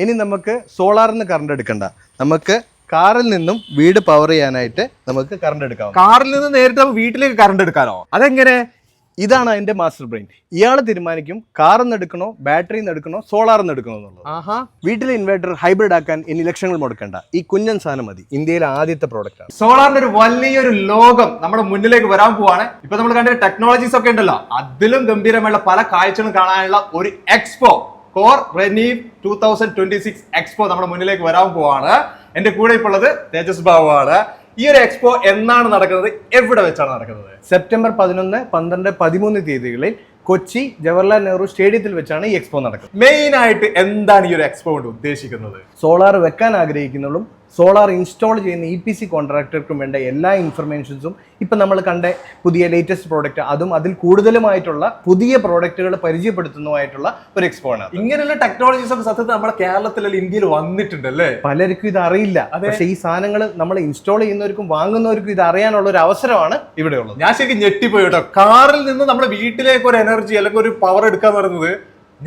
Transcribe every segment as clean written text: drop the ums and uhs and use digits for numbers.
ഇനി നമുക്ക് സോളാറിൽ നിന്ന് കറണ്ട് എടുക്കണ്ട, നമുക്ക് കാറിൽ നിന്നും വീട് പവർ ചെയ്യാനായിട്ട് നമുക്ക് കറണ്ട് എടുക്കാം. കാറിൽ നിന്ന് നേരിട്ട് വീട്ടിലേക്ക് കറണ്ട് എടുക്കാനോ? അതെങ്ങനെ? ഇതാണ് അതിന്റെ മാസ്റ്റർ ബ്രെയിൻ. ഇയാൾ തീരുമാനിക്കും കാറിൽ നിന്ന് എടുക്കണോ, ബാറ്ററിയിൽ നിന്ന് എടുക്കണോ, സോളാറിൽ നിന്ന് എടുക്കണോ എന്നുള്ളത്. വീട്ടിലെ ഇൻവെർട്ടർ ഹൈബ്രിഡ് ആക്കാൻ ഇനി ലക്ഷങ്ങൾ മുടക്കണ്ട, ഈ കുഞ്ഞൻ സാധനം മതി. ഇന്ത്യയിലെ ആദ്യത്തെ പ്രോഡക്റ്റ് ആണ്. സോളാറിന്റെ ഒരു വലിയൊരു ലോകം നമ്മുടെ മുന്നിലേക്ക് വരാൻ പോവാണ്. ഇപ്പൊ നമ്മൾ കണ്ട ടെക്നോളജീസ് ഒക്കെ ഉണ്ടല്ലോ, അതിലും ഗംഭീരമായുള്ള പല കാഴ്ചകളും കാണാനുള്ള ഒരു എക്സ്പോ, കോർ റെനീവ് 2026 എക്സ്പോ നമ്മുടെ മുന്നിലേക്ക് വരാൻ പോവാണ്. എന്റെ കൂടെ ഇപ്പോൾ ഉള്ളത് തേജസ് ബാബു ആണ്. ഈ ഒരു എക്സ്പോ എന്നാണ് നടക്കുന്നത്, എവിടെ വെച്ചാണ് നടക്കുന്നത്? സെപ്റ്റംബർ 11, 12, 13 തീയതികളിൽ കൊച്ചി ജവഹർലാൽ നെഹ്റു സ്റ്റേഡിയത്തിൽ വെച്ചാണ് ഈ എക്സ്പോ നടക്കുന്നത്. മെയിൻ ആയിട്ട് എന്താണ് ഈ ഒരു എക്സ്പോ കൊണ്ട് ഉദ്ദേശിക്കുന്നത്? സോളാർ വെക്കാൻ ആഗ്രഹിക്കുന്നതും സോളാർ ഇൻസ്റ്റാൾ ചെയ്യുന്ന EPC കോൺട്രാക്ടർക്കും വേണ്ട എല്ലാ ഇൻഫർമേഷൻസും ഇപ്പം നമ്മൾ കണ്ട പുതിയ ലേറ്റസ്റ്റ് പ്രോഡക്റ്റ്, അതും അതിൽ കൂടുതലുമായിട്ടുള്ള പുതിയ പ്രോഡക്റ്റുകൾ പരിചയപ്പെടുത്തുന്നതുമായിട്ടുള്ള ഒരു എക്സ്പോ ആണ്. ഇങ്ങനെയുള്ള ടെക്നോളജീസ് ഒക്കെ സത്യത്തിൽ നമ്മുടെ കേരളത്തിലല്ല ഇന്ത്യയിൽ വന്നിട്ടുണ്ടല്ലേ? പലർക്കും ഇത് അറിയില്ല. പക്ഷേ ഈ സാധനങ്ങൾ നമ്മൾ ഇൻസ്റ്റാൾ ചെയ്യുന്നവർക്കും വാങ്ങുന്നവർക്കും ഇത് അറിയാനുള്ള ഒരു അവസരമാണ് ഇവിടെ ഉള്ളത്. ഞാൻ ശരിക്കും ഞെട്ടിപ്പോയി കേട്ടോ. കാറിൽ നിന്ന് നമ്മുടെ വീട്ടിലേക്ക് ഒരു എനർജി അല്ലെങ്കിൽ ഒരു പവർ എടുക്കാന്ന് പറയുന്നത്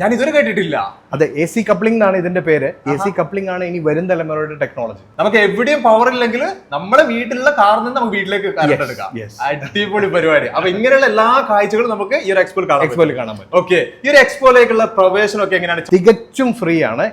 ഞാൻ ഇതുവരെ കേട്ടിട്ടില്ല. അതെ, AC കപ്ലിംഗ് എന്നാണ് ഇതിന്റെ പേര്. AC കപ്ലിംഗ് ആണ് ഇനി വരും തലമുറയുടെ ടെക്നോളജി. നമുക്ക് എവിടെയും പവർ ഇല്ലെങ്കിൽ നമ്മുടെ വീട്ടിലുള്ള കാറിൽ നിന്ന് നമുക്ക് വീട്ടിലേക്ക് കറണ്ട് എടുക്കാം. അടിപൊളി പരിപാടി. അപ്പൊ ഇങ്ങനെയുള്ള എല്ലാ കാഴ്ചകളും നമുക്ക് ഈ ഒരു എക്സ്പോയിൽ കാണാൻ പറ്റും. ഓക്കെ, ഈ ഒരു എക്സ്പോയിലേക്കുള്ള പ്രവേശനം ഒക്കെ എങ്ങനെയാണ്? തികച്ചും ഫ്രീ ആണ്,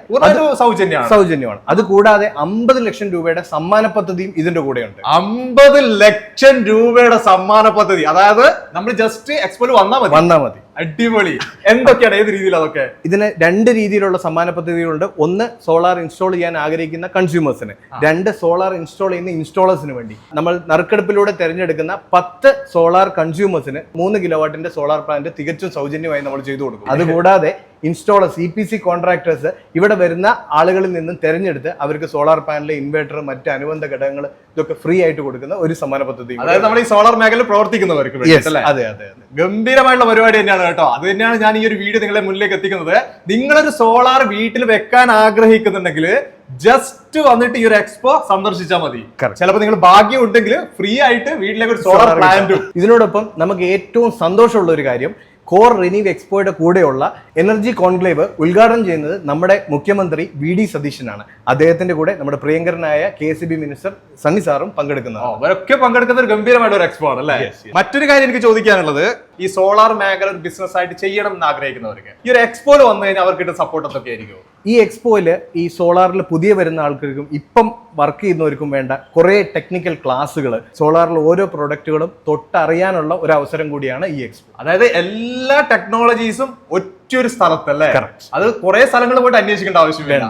സൗജന്യമാണ്. അത് കൂടാതെ 50 ലക്ഷം രൂപയുടെ സമ്മാന പദ്ധതിയും ഇതിന്റെ കൂടെയുണ്ട്. 50 ലക്ഷം രൂപയുടെ സമ്മാന പദ്ധതി, അതായത് നമ്മൾ ജസ്റ്റ് എക്സ്പോയിൽ വന്നാൽ മതി. അടിപൊളി. എന്തൊക്കെയാണ്, ഏത് രീതിയിൽ അതൊക്കെ? ഇതിന് 2 രീതിയിലുള്ള സമ്മാന പദ്ധതികളുണ്ട്. ഒന്ന്, സോളാർ ഇൻസ്റ്റാൾ ചെയ്യാൻ ആഗ്രഹിക്കുന്ന കൺസ്യൂമേഴ്സിന്. 2, സോളാർ ഇൻസ്റ്റാൾ ചെയ്യുന്ന ഇൻസ്റ്റാളേഴ്സിന് വേണ്ടി. നമ്മൾ നറുക്കെടുപ്പിലൂടെ തിരഞ്ഞെടുക്കുന്ന 10 സോളാർ കൺസ്യൂമേഴ്സിന് 3 കിലോവാട്ടിന്റെ സോളാർ പ്ലാന്റ് തികച്ചും സൗജന്യമായി നമ്മൾ ചെയ്തു കൊടുക്കും. അതുകൂടാതെ ഇൻസ്റ്റാളേഴ്സ്, EPC കോൺട്രാക്ടേഴ്സ് ഇവിടെ വരുന്ന ആളുകളിൽ നിന്നും തെരഞ്ഞെടുത്ത് അവർക്ക് സോളാർ പാനൽ, ഇൻവെർട്ടർ, മറ്റ് അനുബന്ധ ഘടകങ്ങൾ ഇതൊക്കെ ഫ്രീ ആയിട്ട് കൊടുക്കുന്ന ഒരു സമ്മാന പദ്ധതി. അതായത് നമ്മൾ ഈ സോളാർ മേഖലയിൽ പ്രവർത്തിക്കുന്നവർക്ക്. അതെ, ഗംഭീരമായിട്ടുള്ള പരിപാടി തന്നെയാണ് കേട്ടോ. അത് തന്നെയാണ് ഞാൻ ഈ ഒരു വീഡിയോ നിങ്ങളെ മുന്നിലേക്ക് എത്തിക്കുന്നത്. നിങ്ങളൊരു സോളാർ വീട്ടിൽ വെക്കാൻ ആഗ്രഹിക്കുന്നുണ്ടെങ്കിൽ ജസ്റ്റ് വന്നിട്ട് ഈ ഒരു എക്സ്പോ സന്ദർശിച്ചാൽ മതി. ചിലപ്പോൾ നിങ്ങൾ ഭാഗ്യം ഉണ്ടെങ്കിൽ ഫ്രീ ആയിട്ട് വീട്ടിലേക്ക് ഒരു സോളാർ പ്ലാന്റും. ഇതിനോടൊപ്പം നമുക്ക് ഏറ്റവും സന്തോഷമുള്ള ഒരു കാര്യം, കോർ റിനീവ് എക്സ്പോയുടെ കൂടെയുള്ള എനർജി കോൺക്ലേവ് ഉദ്ഘാടനം ചെയ്യുന്നത് നമ്മുടെ മുഖ്യമന്ത്രി VD സതീശനാണ്. അദ്ദേഹത്തിന്റെ കൂടെ നമ്മുടെ പ്രിയങ്കരനായ KSB മിനിസ്റ്റർ സണ്ണി സാറും പങ്കെടുക്കുന്നത്. അവരൊക്കെ പങ്കെടുക്കുന്ന ഒരു ഗംഭീരമായിട്ട് ഒരു എക്സ്പോ ആണ് അല്ലേ? മറ്റൊരു കാര്യം എനിക്ക് ചോദിക്കാനുള്ളത്, ഈ സോളാർ മേഖല ഒരു ബിസിനസ് ആയിട്ട് ചെയ്യണം എന്ന് ആഗ്രഹിക്കുന്നവർക്ക് ഈ ഒരു എക്സ്പോയിൽ വന്നു കഴിഞ്ഞാൽ അവർക്ക് കിട്ടുന്ന സപ്പോർട്ട് എന്തൊക്കെ ആയിരിക്കും? ഈ എക്സ്പോയില് ഈ സോളാറിൽ പുതിയ വരുന്ന ആൾക്കാർക്കും ഇപ്പം വർക്ക് ചെയ്യുന്നവർക്കും വേണ്ട കുറെ ടെക്നിക്കൽ ക്ലാസ്സുകൾ, സോളാറിൽ ഓരോ പ്രൊഡക്റ്റുകളും തൊട്ടറിയാനുള്ള ഒരു അവസരം കൂടിയാണ് ഈ എക്സ്പോ. അതായത് എല്ലാ ടെക്നോളജീസും ഒറ്റൊരു സ്ഥലത്തല്ലേ? അത് കുറെ സ്ഥലങ്ങൾ പോയിട്ട് അന്വേഷിക്കേണ്ട ആവശ്യമില്ല.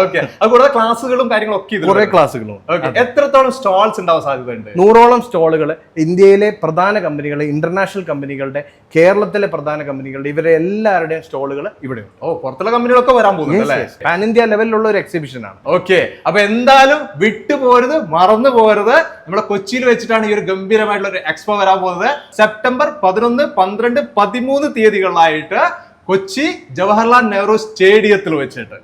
ഓക്കെ, അതുകൂടാതെ ക്ലാസ്സുകളും കാര്യങ്ങളൊക്കെ കുറെ ക്ലാസ്സുകളും. എത്രത്തോളം സ്റ്റോൾസ് ഉണ്ടാവാൻ സാധ്യതയുണ്ട്? 100ഓളം സ്റ്റോളുകൾ ഇന്ത്യയിലെ പ്രധാന കമ്പനികൾ, ഇന്റർനാഷണൽ കമ്പനികളുടെ, കേരളത്തിലെ പ്രധാന കമ്പനികളുടെ, ഇവരെ എല്ലാവരുടെയും സ്റ്റോളുകൾ ഇവിടെയുണ്ട്. പുറത്തുള്ള കമ്പനികളൊക്കെ വരാൻ പോകുന്നുണ്ട്. പാൻ ഇന്ത്യ ലെവലിലുള്ള ഒരു എക്സിബിഷൻ ആണ്. ഓക്കെ, അപ്പൊ എന്തായാലും വിട്ടുപോരുത്, മറന്നു പോരുത്. നമ്മുടെ കൊച്ചിയിൽ വെച്ചിട്ടാണ് ഈ ഒരു ഗംഭീരമായിട്ടുള്ള ഒരു എക്സ്പോ വരാൻ പോകുന്നത്. സെപ്റ്റംബർ 11, 12, 13 തീയതികളിലായിട്ട് കൊച്ചി ജവഹർലാൽ നെഹ്റു സ്റ്റേഡിയത്തിൽ വെച്ചിട്ട്.